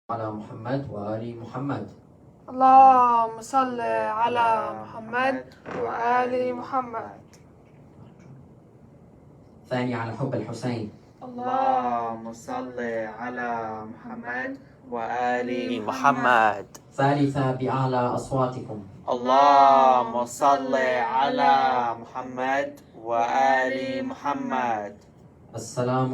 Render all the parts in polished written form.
على محمد وآل محمد. اللهم صل على محمد وآل محمد. ثاني على حب الحسين. اللهم صل على محمد وآل محمد. ثالثة بأعلى أصواتكم. اللهم صل على محمد وآل محمد. السلام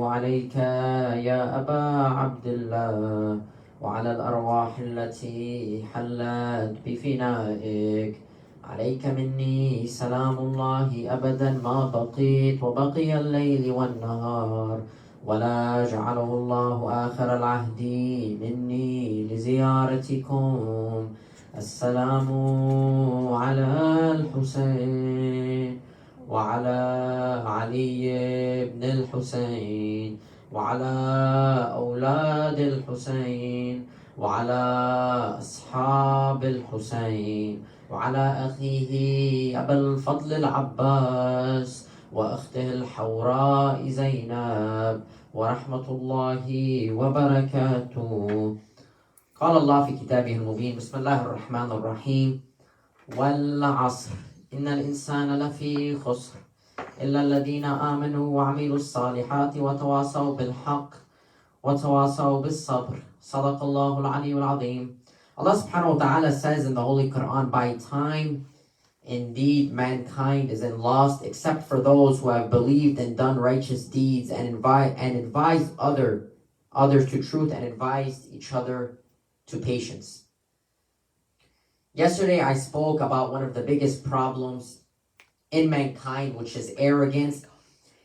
عليك يا أبا عبد الله وعلى الأرواح التي حلت بفنائك. عليك مني سلام الله أبدا ما بقيت وبقي الليل والنهار، ولا جعله الله آخر العهد مني لزيارتكم. السلام على الحسين وعلى علي بن الحسين وعلى أولاد الحسين وعلى أصحاب الحسين وعلى أخيه أبا الفضل العباس وأخته الحوراء زينب ورحمة الله وبركاته. قال الله في كتابه المبين: بسم الله الرحمن الرحيم. والعصر إن الإنسان لفي خسر إلا الذين آمنوا وعملوا الصالحات وتواصوا بالحق وتواصوا بالصبر. صدق الله العلي العظيم. Allah subhanahu wa ta'ala says in the Holy Quran, by time indeed mankind is in lost except for those who have believed and done righteous deeds and advised others to truth and advised each other to patience. Yesterday I spoke about one of the biggest problems in mankind, which is arrogance.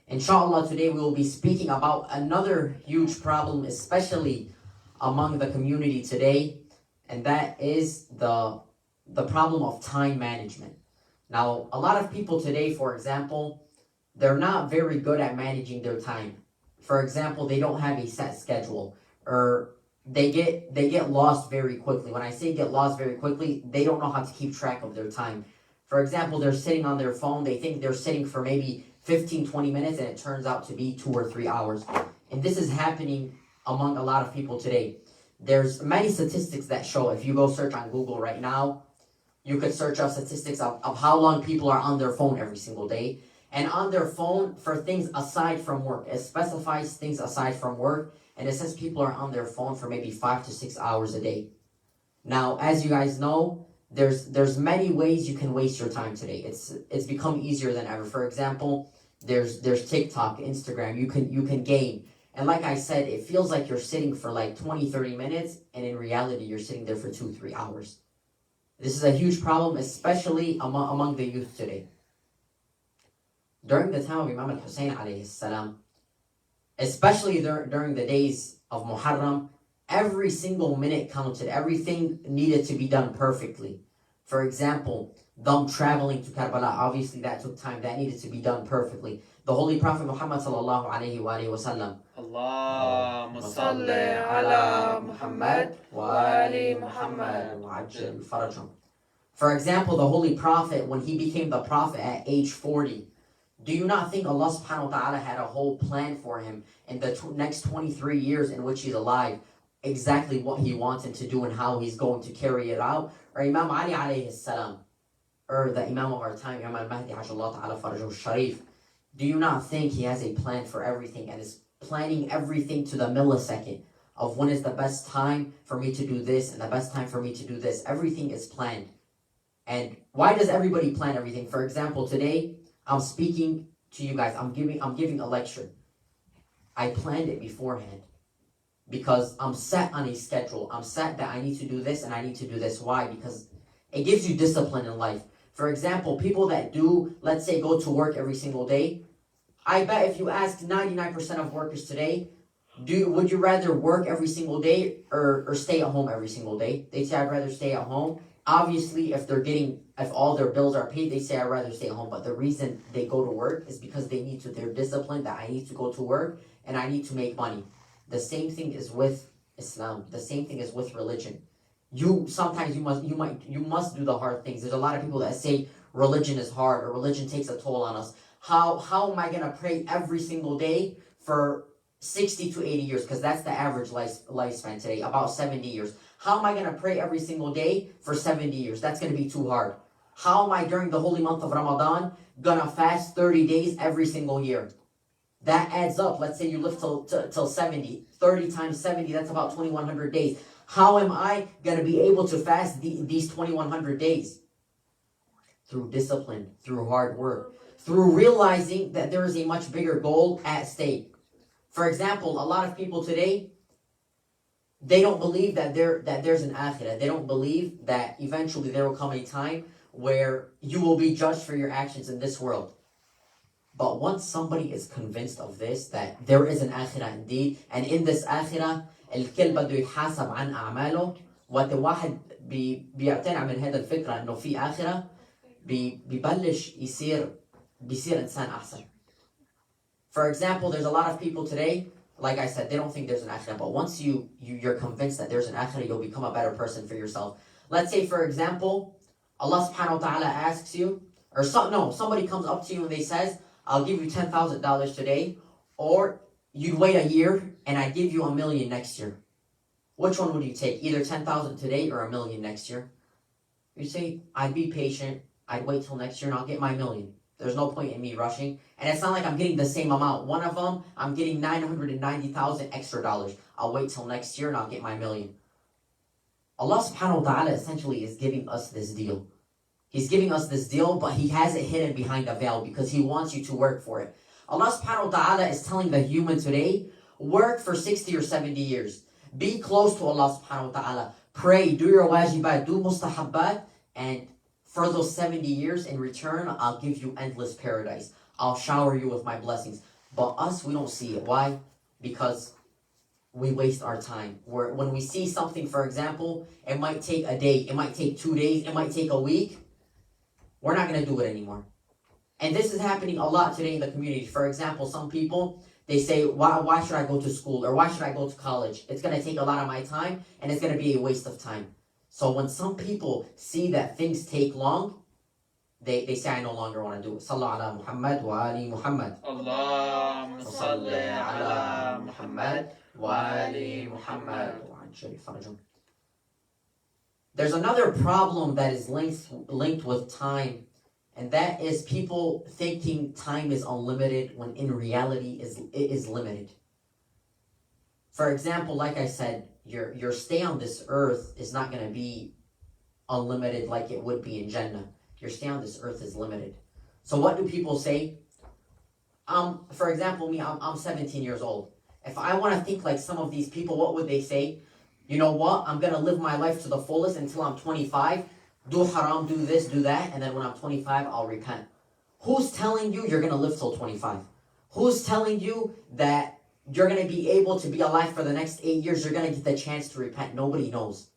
Inshallah, today we will be speaking about another huge problem, especially among the community today, and that is the problem of time management. Now, a lot of people today, for example, they're not very good at managing their time. For example, they don't have a set schedule, or they get lost very quickly. When I say get lost very quickly, they don't know how to keep track of their time. For example, they're sitting on their phone, they think they're sitting for maybe 15-20 minutes, and it turns out to be 2 or 3 hours. And this is happening among a lot of people today. There's many statistics that show, if you go search on Google right now, you could search up statistics of how long people are on their phone every single day. And on their phone for things aside from work. It specifies things aside from work, and it says people are on their phone for maybe 5 to 6 hours a day. Now, as you guys know, there's many ways you can waste your time today. It's become easier than ever. For example, there's TikTok, Instagram. You can game. And like I said, it feels like you're sitting for like 20-30 minutes, and in reality you're sitting there for 2-3 hours. This is a huge problem, especially among the youth today. During the time of Imam al-Hussein alayhi salam, especially during the days of Muharram, every single minute counted. Everything needed to be done perfectly. For example, them traveling to Karbala, obviously that took time. That needed to be done perfectly. The Holy Prophet Muhammad sallallahu alayhi wa sallam, اللهم صل على محمد وآل محمد. For example, the Holy Prophet, when he became the Prophet at age 40, do you not think Allah subhanahu wa ta'ala had a whole plan for him in the next 23 years in which he's alive, exactly what he wanted to do and how he's going to carry it out? Or Imam Ali alayhi salam, or the Imam of our time, Imam al-Mahdi hajjallah ta'ala farajahu sharif, do you not think he has a plan for everything and is planning everything to the millisecond of when is the best time for me to do this and the best time for me to do this? Everything is planned. And why does everybody plan everything? For example, today I'm speaking to you guys. I'm giving a lecture. I planned it beforehand because I'm set on a schedule. I'm set that I need to do this and I need to do this. Why? Because it gives you discipline in life. For example, people that do, let's say, go to work every single day, I bet if you ask 99% of workers today, would you rather work every single day or stay at home every single day? They say, I'd rather stay at home. Obviously, if all their bills are paid, they say, I'd rather stay at home. But the reason they go to work is because they're disciplined that I need to go to work and I need to make money. The same thing is with Islam. The same thing is with religion. Sometimes you must do the hard things. There's a lot of people that say religion is hard or religion takes a toll on us. How am I gonna pray every single day for 60 to 80 years, because that's the average lifespan today, about 70 years. How am I going to pray every single day for 70 years? That's going to be too hard. How am I during the holy month of Ramadan going to fast 30 days every single year? That adds up. Let's say you live till 70. 30 times 70, that's about 2,100 days. How am I going to be able to fast these 2,100 days? Through discipline, through hard work, through realizing that there is a much bigger goal at stake. For example, a lot of people today, they don't believe that there's an akhirah. They don't believe that eventually there will come a time where you will be judged for your actions in this world. But once somebody is convinced of this, that there is an akhirah indeed, and in this akhirah, الكل بده يتحاسب عن أعماله، وقت واحد بيقتنع من هذا الفكرة إنه في آخرة، بيبلش بيصير إنسان أحسن. For example, there's a lot of people today, like I said, they don't think there's an akhirah, but once you're convinced that there's an akhirah, you'll become a better person for yourself. Let's say, for example, Allah subhanahu wa ta'ala asks you, or somebody comes up to you and they says, I'll give you $10,000 today, or you'd wait a year and I give you $1 million next year. Which one would you take? Either 10,000 today or $1 million next year? You say, I'd be patient, I'd wait till next year and I'll get my $1 million. There's no point in me rushing. And it's not like I'm getting the same amount. One of them, I'm getting 990,000 extra dollars. I'll wait till next year and I'll get my $1 million. Allah subhanahu wa ta'ala essentially is giving us this deal. He's giving us this deal, but He has it hidden behind a veil because He wants you to work for it. Allah subhanahu wa ta'ala is telling the human today, work for 60 or 70 years. Be close to Allah subhanahu wa ta'ala. Pray, do your wajibat, do mustahabbat, and for those 70 years in return, I'll give you endless paradise. I'll shower you with my blessings. But us, we don't see it. Why? Because we waste our time. When we see something, for example, it might take a day, it might take 2 days, it might take a week. We're not going to do it anymore. And this is happening a lot today in the community. For example, some people, they say, why should I go to school? Or why should I go to college? It's going to take a lot of my time, and it's going to be a waste of time. So when some people see that things take long, they say, I no longer want to do it. Sallu ala Muhammad wa ali Muhammad. Allahumma salli ala Muhammad wa ali Muhammad. There's another problem that is linked with time, and that is people thinking time is unlimited when in reality it is limited. For example, like I said, your stay on this earth is not going to be unlimited like it would be in Jannah. Your stay on this earth is limited. So what do people say? For example, me, I'm 17 years old. If I want to think like some of these people, what would they say? You know what? I'm going to live my life to the fullest until I'm 25. Do haram, do this, do that. And then when I'm 25, I'll repent. Who's telling you you're going to live till 25? Who's telling you that you're going to be able to be alive for the next 8 years? You're going to get the chance to repent. Nobody knows.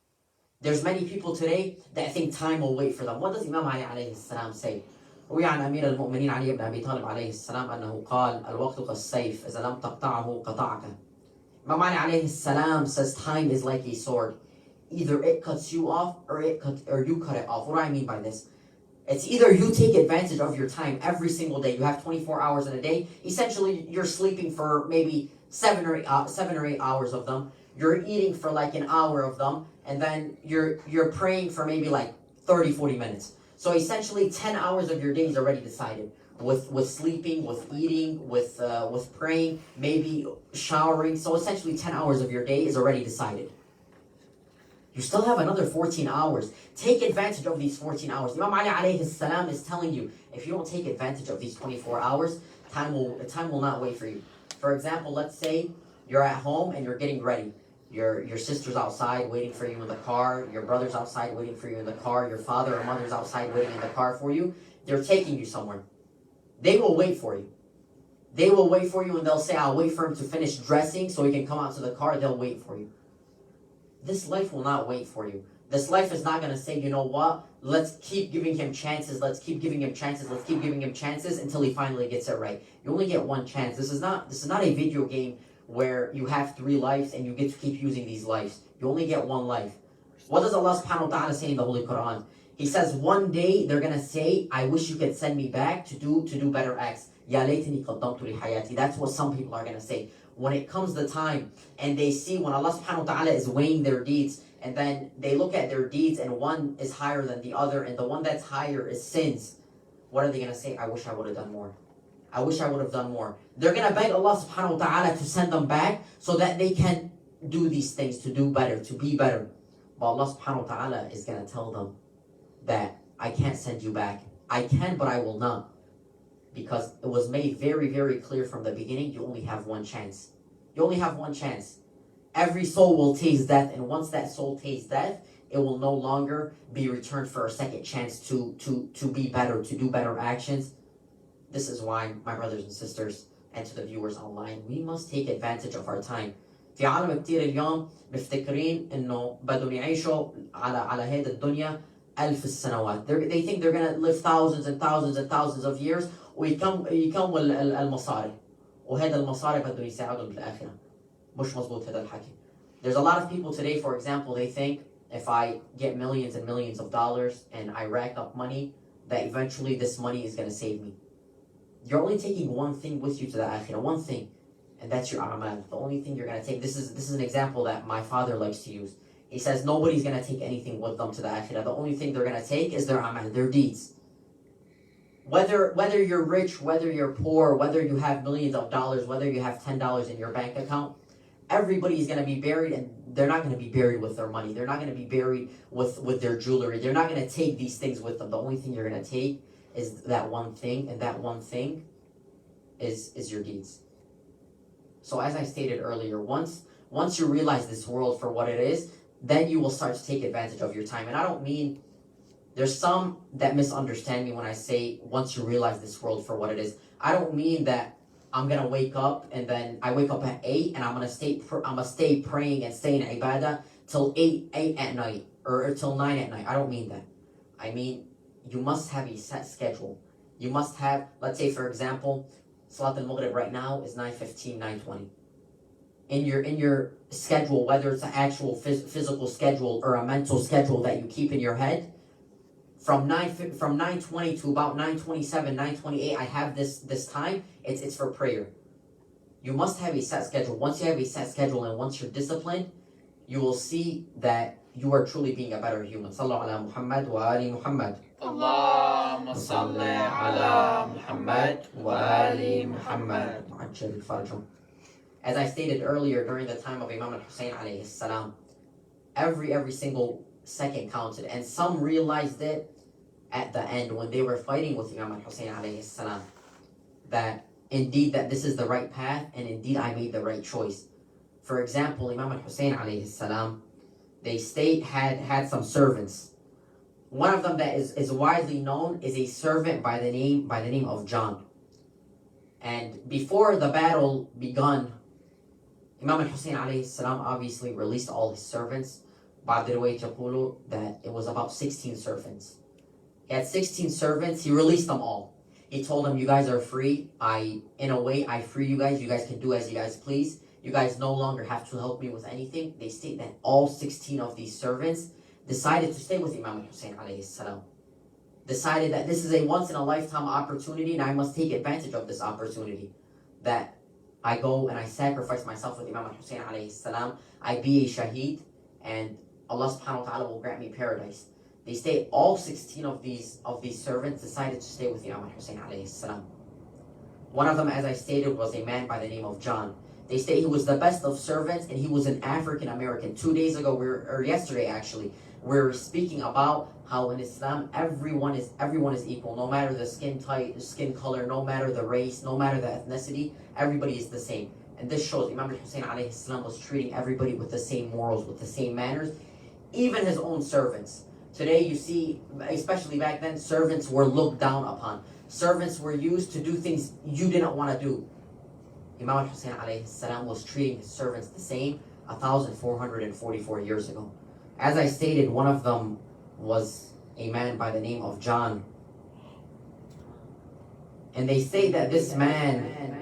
There's many people today that think time will wait for them. What does Imam Ali alayhi salam say? روي عن أمير المؤمنين علي بن أبي طالب عليه السلام أنه قال الوقت كالسيف إذا لم تقطعه قطعك. Imam Ali alayhi salam says time is like a sword. Either it cuts you off or you cut it off. What do I mean by this? It's either you take advantage of your time every single day. You have 24 hours in a day. Essentially, you're sleeping for maybe 7 or 8 hours of them. You're eating for like an hour of them. And then you're praying for maybe like 30, 40 minutes. So essentially 10 hours of your day is already decided. With sleeping, with eating, with praying, maybe showering. So essentially 10 hours of your day is already decided. You still have another 14 hours. Take advantage of these 14 hours. Imam Ali alayhi salam is telling you, if you don't take advantage of these 24 hours, time will not wait for you. For example, let's say you're at home and you're getting ready. Your sister's outside waiting for you in the car. Your brother's outside waiting for you in the car. Your father or mother's outside waiting in the car for you. They're taking you somewhere. They will wait for you. They will wait for you and they'll say, I'll wait for him to finish dressing so he can come out to the car. They'll wait for you. This life will not wait for you. This life is not going to say, you know what? Let's keep giving him chances. Let's keep giving him chances. Let's keep giving him chances until he finally gets it right. You only get one chance. This is not a video game where you have 3 lives and you get to keep using these lives. You only get one life. What does Allah subhanahu wa ta'ala say in the Holy Quran? He says one day they're going to say, I wish you could send me back to do better acts. Ya laytani qaddamtu li hayati. That's what some people are going to say. when it comes the time and they see when Allah subhanahu wa ta'ala is weighing their deeds, and then they look at their deeds and one is higher than the other, and the one that's higher is sins, what are they going to say? I wish I would have done more. I wish I would have done more. They're going to beg Allah subhanahu wa ta'ala to send them back so that they can do these things, to do better, to be better. But Allah subhanahu wa ta'ala is going to tell them that I can't send you back. I can, but I will not. Because it was made very, very clear from the beginning, you only have one chance. You only have one chance. Every soul will taste death, and once that soul tastes death, it will no longer be returned for a second chance to be better, to do better actions. This is why, my brothers and sisters, and to the viewers online, we must take advantage of our time. في عالم كتير اليوم مفتكرين إنه بدهم يعيشوا على هذه الدنيا ألف السنوات. They think they're gonna live thousands and thousands and thousands of years ويكمل المصاري. وهذا المصاري بدهم يساعدهم بالآخرة. مش مظبوط هذا الحكي. There's a lot of people today, for example, they think if I get millions and millions of dollars and I rack up money, that eventually this money is going to save me. You're only taking one thing with you to the akhirah, one thing, and that's your a'mal. The only thing you're going to take, this is an example that my father likes to use. He says nobody's going to take anything with them to the akhirah. The only thing they're going to take is their a'mal, their deeds. Whether you're rich, whether you're poor, whether you have millions of dollars, whether you have $10 in your bank account, everybody's going to be buried, and they're not going to be buried with their money. They're not going to be buried with their jewelry. They're not going to take these things with them. The only thing you're going to take is that one thing, and that one thing is your deeds. So as I stated earlier, once you realize this world for what it is, then you will start to take advantage of your time. And I don't mean, there's some that misunderstand me when I say once you realize this world for what it is. I don't mean that I'm gonna wake up and then I wake up at 8 and I'm gonna stay praying and stay in ibadah till 8 at night or till 9 at night. I don't mean that. I mean you must have a set schedule. You must have, let's say for example, Salat al-Maghrib right now is 9:15, 9:20. In your schedule, whether it's an actual physical schedule or a mental schedule that you keep in your head, from 9:20 to about 9:27, 9:28, I have this time. It's for prayer. You must have a set schedule. Once you have a set schedule and once you're disciplined, you will see that you are truly being a better human. Sallallahu ala Muhammad wa ali Muhammad. اللهم صل على محمد وآل محمد. عجل فرجهم. As I stated earlier, during the time of Imam al-Hussein alayhi salam, every single second counted, and some realized it at the end when they were fighting with Imam al-Hussein alayhi salam, that indeed that this is the right path, and indeed I made the right choice. For example, Imam al-Hussein alayhi salam, they had some servants. One of them that is widely known is a servant by the name of John. And before the battle begun, Imam al-Hussein alayhi salam obviously released all his servants. بعد رواية يقولوا that it was about 16 servants. He had 16 servants. He released them all. He told them, you guys are free. In a way, I free you guys. You guys can do as you guys please. You guys no longer have to help me with anything. They state that all 16 of these servants decided to stay with Imam al-Hussein alayhi salam. Decided that this is a once in a lifetime opportunity and I must take advantage of this opportunity. That I go and I sacrifice myself with Imam al-Hussein alayhi salam. I be a shaheed and Allah subhanahu wa ta'ala will grant me paradise. They state all 16 of these servants decided to stay with Imam al-Hussein alayhi salam. One of them, as I stated, was a man by the name of John. They say he was the best of servants and he was an African American. 2 days ago, or yesterday actually, we were speaking about how in Islam everyone is equal, no matter the skin type, skin color, no matter the race, no matter the ethnicity, everybody is the same. And this shows Imam al-Hussein alayhi salam was treating everybody with the same morals, with the same manners, even his own servants. Today you see, especially back then, servants were looked down upon. Servants were used to do things you didn't want to do. Imam al-Hussein alayhi salam was treating his servants the same 1,444 years ago. As I stated, one of them was a man by the name of John. And they say that this man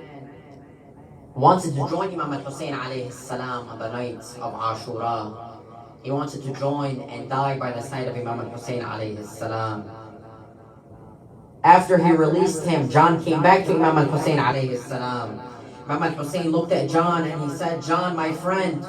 wanted to join Imam al-Hussein alayhi salam on the night of Ashura. He wanted to join and die by the side of Imam al-Hussein alayhi salam. After he released him, John came back to Imam al-Hussein alayhi salam. Imam al-Hussein looked at John and he said, John, my friend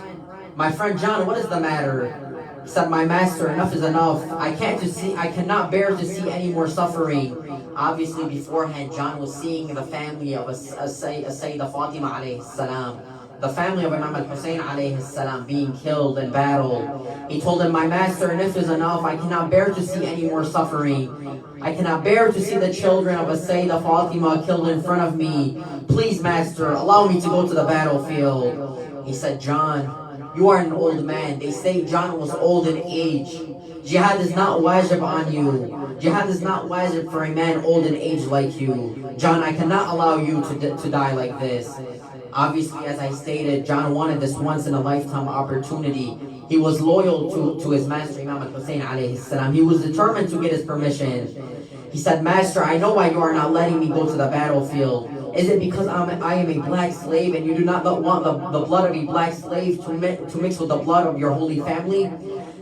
John, what is the matter? He said, my master, enough is enough. I cannot bear to see any more suffering. Obviously, beforehand, John was seeing the family of Sayyidah Fatima alayhi salam, the family of Imam al-Hussein alayhi salam being killed in battle. He told him, my master, enough is enough. I cannot bear to see any more suffering. I cannot bear to see the children of Sayyidah Fatima killed in front of me. Please, master, allow me to go to the battlefield. He said, John, you are an old man. They say John was old in age. Jihad is not wajib on you. Jihad is not wajib for a man old in age like you. John, I cannot allow you to die like this. Obviously, as I stated, John wanted this once in a lifetime opportunity. He was loyal to his master, Imam al-Hussein alayhi salam. He was determined to get his permission. He said, Master, I know why you are not letting me go to the battlefield. Is it because I am a black slave and you do not want the blood of a black slave to mix with the blood of your holy family?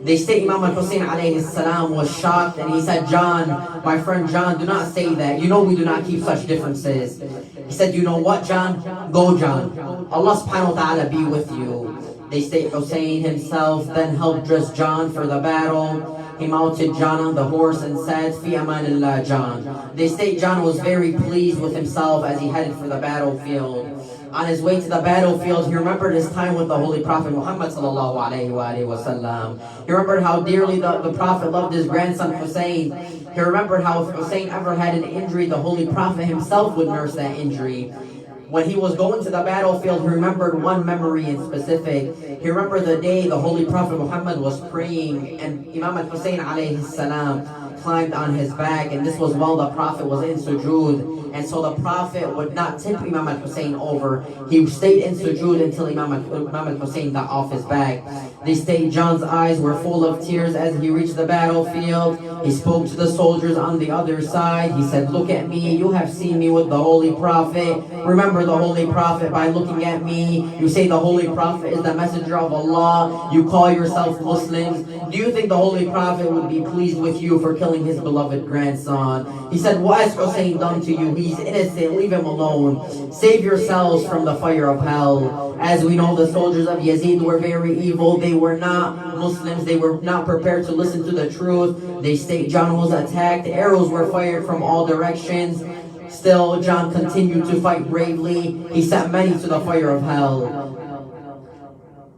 They say Imam al-Hussein alayhi salam was shocked and he said, John, my friend John, do not say that. You know we do not keep such differences. He said, you know what, John? Go, John. Allah subhanahu wa ta'ala be with you. They say Hussein himself then helped dress John for the battle. He mounted John on the horse and said, Fi amanillah, John. They say John was very pleased with himself as he headed for the battlefield. On his way to the battlefield, he remembered his time with the Holy Prophet Muhammad sallallahu alayhi wa sallam. He remembered how dearly the Prophet loved his grandson Hussein. He remembered how if Hussein ever had an injury, the Holy Prophet himself would nurse that injury. When he was going to the battlefield, he remembered one memory in specific. He remembered the day the Holy Prophet Muhammad was praying and Imam al-Hussein alayhi salam climbed on his back, and this was while the Prophet was in sujood. And so the Prophet would not tip Imam al-Hussein over. He stayed in sujood until Imam al-Hussein got off his back. They say John's eyes were full of tears as he reached the battlefield. He spoke to the soldiers on the other side. He said, look at me. You have seen me with the Holy Prophet. Remember the Holy Prophet by looking at me. You say the Holy Prophet is the messenger of Allah. You call yourself Muslims. Do you think the Holy Prophet would be pleased with you for killing his beloved grandson? He said, what has Hussein done to you? He's innocent. Leave him alone. Save yourselves from the fire of hell. As we know, the soldiers of Yazid were very evil. They were not Muslims. They were not prepared to listen to the truth. They state John was attacked. Arrows were fired from all directions. Still, John continued to fight bravely. He sent many to the fire of hell.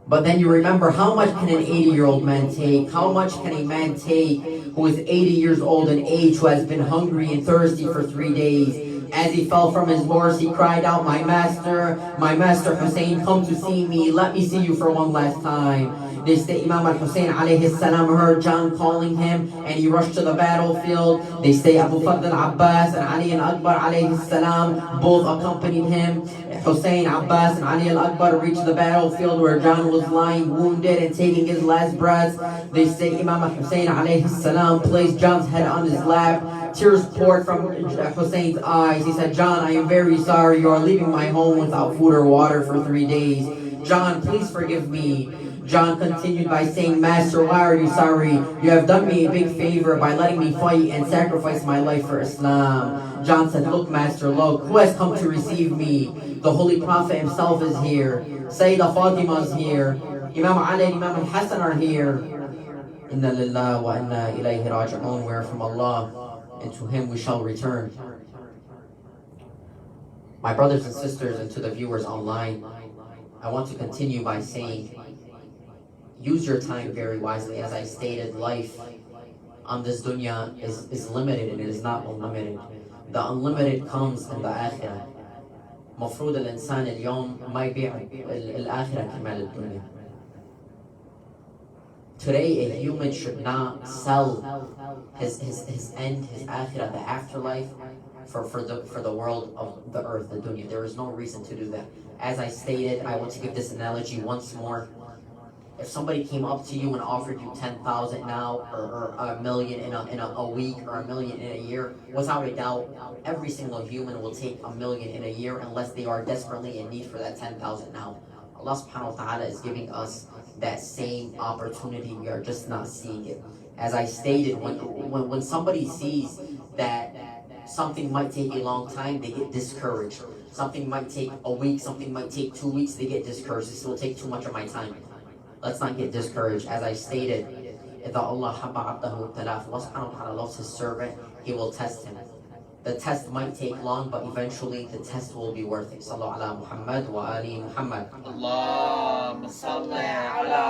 But then you remember, how much can an 80-year-old man take? How much can a man take who is 80 years old in age, who has been hungry and thirsty for 3 days? As he fell from his horse, he cried out, my master Hussein, come to see me. Let me see you for one last time. They say Imam al-Hussein alayhi salam heard John calling him and he rushed to the battlefield. They say Abu Fadl Abbas and Ali al-Akbar alayhi salam both accompanied him. Hussein, Abbas and Ali al-Akbar reached the battlefield where John was lying wounded and taking his last breaths. They say Imam al-Hussein alayhi salam placed John's head on his lap. Tears poured from Hussein's eyes. He said, John, I am very sorry. You are leaving my home without food or water for 3 days. John, please forgive me. John continued by saying, Master, why are you sorry? You have done me a big favor by letting me fight and sacrifice my life for Islam. John said, look, Master, look, who has come to receive me? The Holy Prophet himself is here. Sayyidah Fatima is here. Imam Ali and Imam al-Hassan are here. Inna lillah wa inna ilayhi raji'un. We are from Allah, and to Him we shall return. My brothers and sisters, and to the viewers online, I want to continue by saying, use your time very wisely. As I stated, life on this dunya is limited and it is not unlimited. The unlimited comes in the akhirah. مفروض الإنسان اليوم ما يبيع الآخرة كمال الدنيا. Today, a human should not sell his end, his akhirah, the afterlife, for the world of the earth, the dunya. There is no reason to do that. As I stated, I want to give this analogy once more. If somebody came up to you and offered you 10,000 now, or a million in a week, or a million in a year, without a doubt, every single human will take a million in a year unless they are desperately in need for that 10,000 now. Allah subhanahu wa ta'ala is giving us that same opportunity. We are just not seeing it. As I stated, when somebody sees that something might take a long time, they get discouraged. Something might take a week, something might take 2 weeks, they get discouraged. This will take too much of my time. Let's not get discouraged. As I stated, إذا الله حب عبده ابتلاه. Allah subhanahu wa ta'ala loves his servant, he will test him. The test might take long, but eventually the test will be worth it. Sallu ala Muhammad wa ali Muhammad. اللهم صل على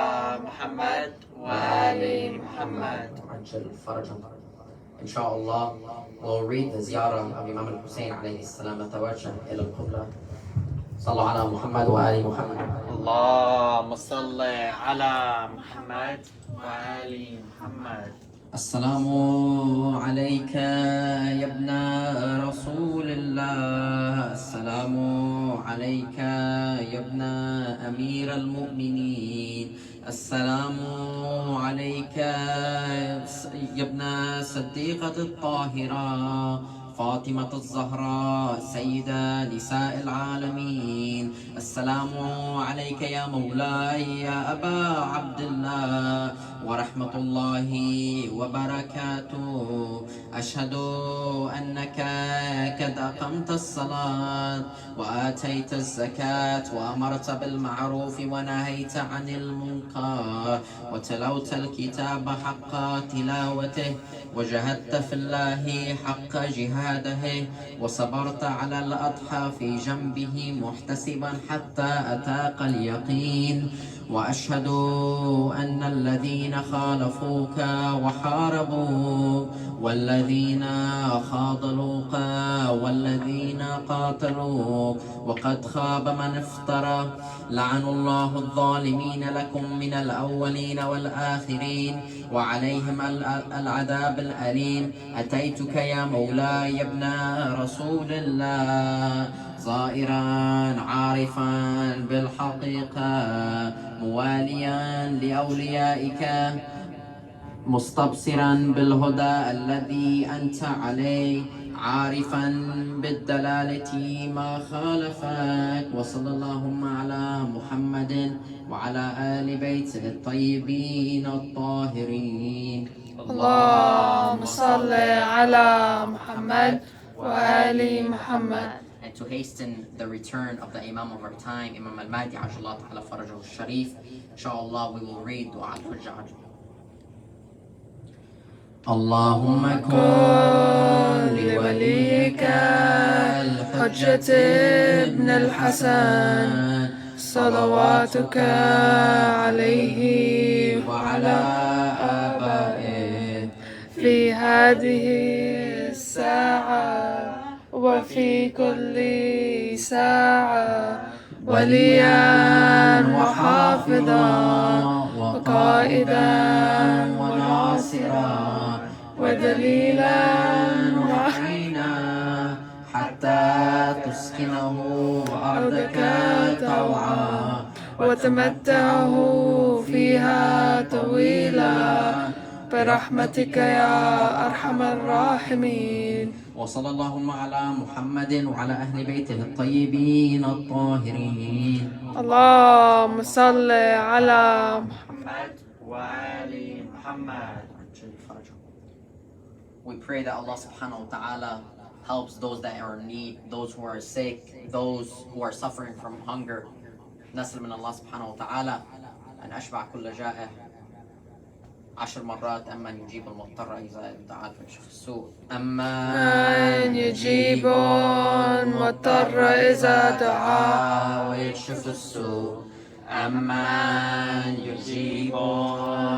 محمد وآل محمد. عجل فرجهم. Inshallah, we'll read the ziyarah of Imam al-Hussein alayhi salam. نتوجه إلى القبلة. صلوا على محمد وآل محمد. اللهم صل على محمد وآل محمد. السلام عليك يا ابن رسول الله. السلام عليك يا ابن أمير المؤمنين. السلام عليك يا ابن صديقة الطاهرة فاطمة الزهراء سيدة نساء العالمين. السلام عليك يا مولاي يا أبا عبد الله ورحمة الله وبركاته. أشهد أنك قد أقمت الصلاة وآتيت الزكاة وأمرت بالمعروف ونهيت عن المنكر وتلوت الكتاب حق تلاوته وجهدت في الله حق جهاده وصبرت على الأضحى في جنبه محتسبا حتى أتاك اليقين. وأشهد أن الذين خالفوك وحاربوك والذين خاضلوك والذين قاتلوك وقد خاب من افترى لعن الله الظالمين لكم من الأولين والآخرين وعليهم العذاب الأليم. أتيتك يا مولاي ابن رسول الله زائرا عارفا بالحقيقة مواليا لأوليائك مستبصرا بالهدى الذي أنت عليه عارفا بالدلالة ما خالفك. وصلى اللهم على محمد وعلى آل بيته الطيبين الطاهرين. اللهم صل على محمد وآل محمد. And to hasten the return of the Imam of our time, Imam al-Mahdi Ajallah Ta'ala Farajahu al-Sharif, inshallah we will read Dua al-Hujjah. اللهم كن لوليك الحجة ابن الحسن صلواتك عليه وعلى آبائه في هذه الساعة وفي كل ساعة وليا وحافظا وقائدا وناصرا ودليلا وعينا حتى تسكنه أرضك طوعا وتمتعه فيها طويلا برحمتك يا أرحم الراحمين. وصلى اللهم على محمد وعلى أهل بيته الطيبين الطاهرين. اللهم صل على محمد وآل محمد. We pray that Allah subhanahu wa ta'ala helps those that are in need, those who are sick, those who are suffering from hunger. نسأل من الله سبحانه وتعالى أن أشبع كل جائع 10 مرات. أمن يجيب المضطر إذا دعاه فيكشف السوء. من يجيب المضطر إذا دعاه ويكشف السوء. أمن يجيب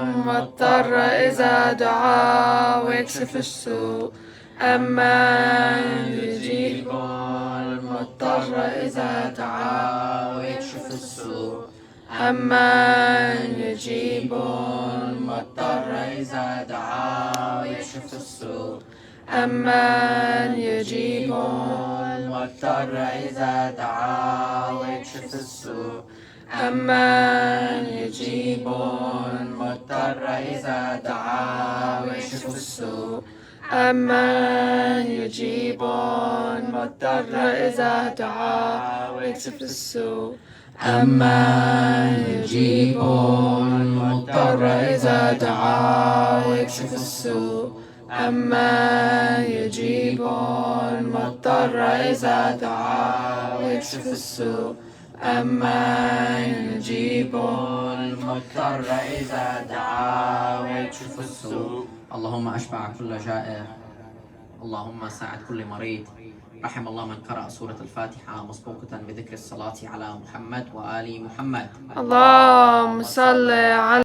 المضطر إذا دعاه ويكشف السوء. أمن يجيب المضطر إذا دعاه ويكشف السوء. أمن يجيب المضطر إذا دعاه ويكشف السوء. أمن يجيب المضطر إذا دعاه ويكشف السوء. أمن يجيب المضطر إذا دعاه ويكشف السوء. أمن يجيب المضطر إذا دعاه ويكشف السوء. أمن يجيب المضطر إذا دعاه ويكشف السوء. أمن يجيب المضطر إذا دعاه ويكشف السوء أمن يجيب المضطر إذا دعا ويكشف السوء. اللهم أشبع كل جائع، اللهم ساعد كل مريض. رحم الله من قرأ سورة الفاتحة مسبوقة بذكر الصلاة على محمد وآل محمد. اللهم صل على